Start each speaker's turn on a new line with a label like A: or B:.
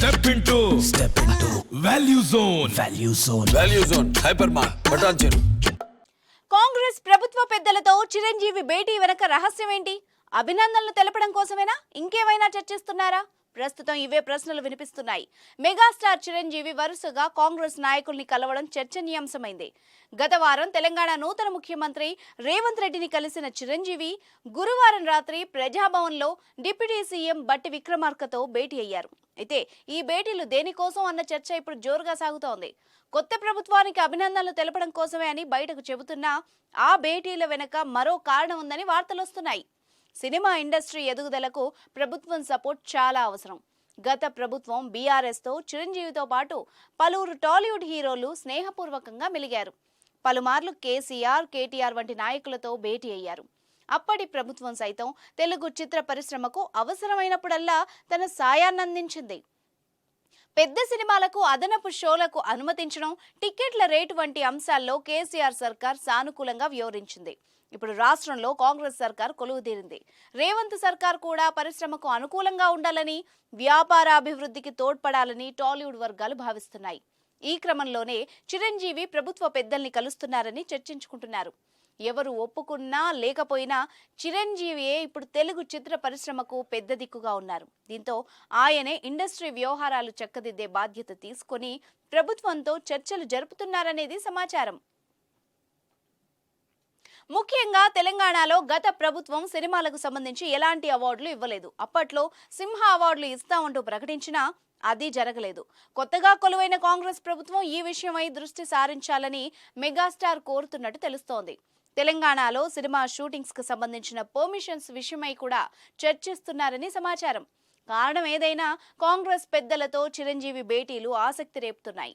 A: Step into
B: Value Zone.
A: Value Zone. Hypermart. బటాన్ చెరు.
C: కాంగ్రెస్ ప్రభుత్వ పెద్దలతో చిరంజీవి భేటీ వెనక రహస్యం ఏంటి? అభినందనలు తెలపడం కోసమేనా, ఇంకేమైనా చర్చిస్తున్నారా? ప్రస్తుతం ఇవే ప్రశ్నలు వినిపిస్తున్నాయి. మెగాస్టార్ చిరంజీవి వరుసగా కాంగ్రెస్ నాయకుల్ని కలవడం చర్చనీయాంశమైంది. గత వారం తెలంగాణ నూతన ముఖ్యమంత్రి రేవంత్ రెడ్డిని కలిసిన చిరంజీవి గురువారం రాత్రి ప్రజాభవన్లో డిప్యూటీ సీఎం బట్టి విక్రమార్కతో భేటీ అయ్యారు. అయితే ఈ భేటీలు దేనికోసం అన్న చర్చ ఇప్పుడు జోరుగా సాగుతోంది. కొత్త ప్రభుత్వానికి అభినందనలు తెలపడం కోసమే అని బయటకు చెబుతున్నా ఆ భేటీల వెనక మరో కారణం ఉందని వార్తలొస్తున్నాయి. సినిమా ఇండస్ట్రీ ఎదుగుదలకు ప్రభుత్వం సపోర్ట్ చాలా అవసరం. గత ప్రభుత్వం బీఆర్ఎస్తో చిరంజీవితో పాటు పలువురు టాలీవుడ్ హీరోలు స్నేహపూర్వకంగా మెలిగారు. పలుమార్లు కేసీఆర్, కేటీఆర్ వంటి నాయకులతో భేటీ అయ్యారు. అప్పటి ప్రభుత్వం సైతం తెలుగు చిత్ర పరిశ్రమకు అవసరమైనప్పుడల్లా తన సాయాన్నందించింది. పెద్ద సినిమాలకు అదనపు షోలకు అనుమతించడం, టికెట్ల రేటు వంటి అంశాల్లో కేసీఆర్ సర్కార్ సానుకూలంగా వ్యవహరించింది. ఇప్పుడు రాష్ట్రంలో కాంగ్రెస్ సర్కార్ కొలువుదీరింది. రేవంత్ సర్కార్ కూడా పరిశ్రమకు అనుకూలంగా ఉండాలని, వ్యాపారాభివృద్ధికి తోడ్పడాలని టాలీవుడ్ వర్గాలు భావిస్తున్నాయి. ఈ క్రమంలోనే చిరంజీవి ప్రభుత్వ పెద్దల్ని కలుస్తున్నారని చర్చించుకుంటున్నారు. ఎవరు ఒప్పుకున్నా లేకపోయినా చిరంజీవియే ఇప్పుడు తెలుగు చిత్ర పరిశ్రమకు పెద్ద దిక్కుగా ఉన్నారు. దీంతో ఆయనే ఇండస్ట్రీ వ్యవహారాలు చక్కదిద్దే బాధ్యత తీసుకొని ప్రభుత్వంతో చర్చలు జరుపుతున్నారనేది సమాచారం. ముఖ్యంగా తెలంగాణలో గత ప్రభుత్వం సినిమాలకు సంబంధించి ఎలాంటి అవార్డులు ఇవ్వలేదు. అప్పట్లో సింహ అవార్డులు ఇస్తామంటూ ప్రకటించినా అది జరగలేదు. కొత్తగా కొలువైన కాంగ్రెస్ ప్రభుత్వం ఈ విషయమై దృష్టి సారించాలని మెగాస్టార్ కోరుతున్నట్టు తెలుస్తోంది. తెలంగాణలో సినిమా షూటింగ్స్ కు సంబంధించిన పర్మిషన్స్ విషయమై కూడా చర్చిస్తున్నారని సమాచారం. కారణం ఏదైనా కాంగ్రెస్ పెద్దలతో చిరంజీవి భేటీలు ఆసక్తి రేపుతున్నాయి.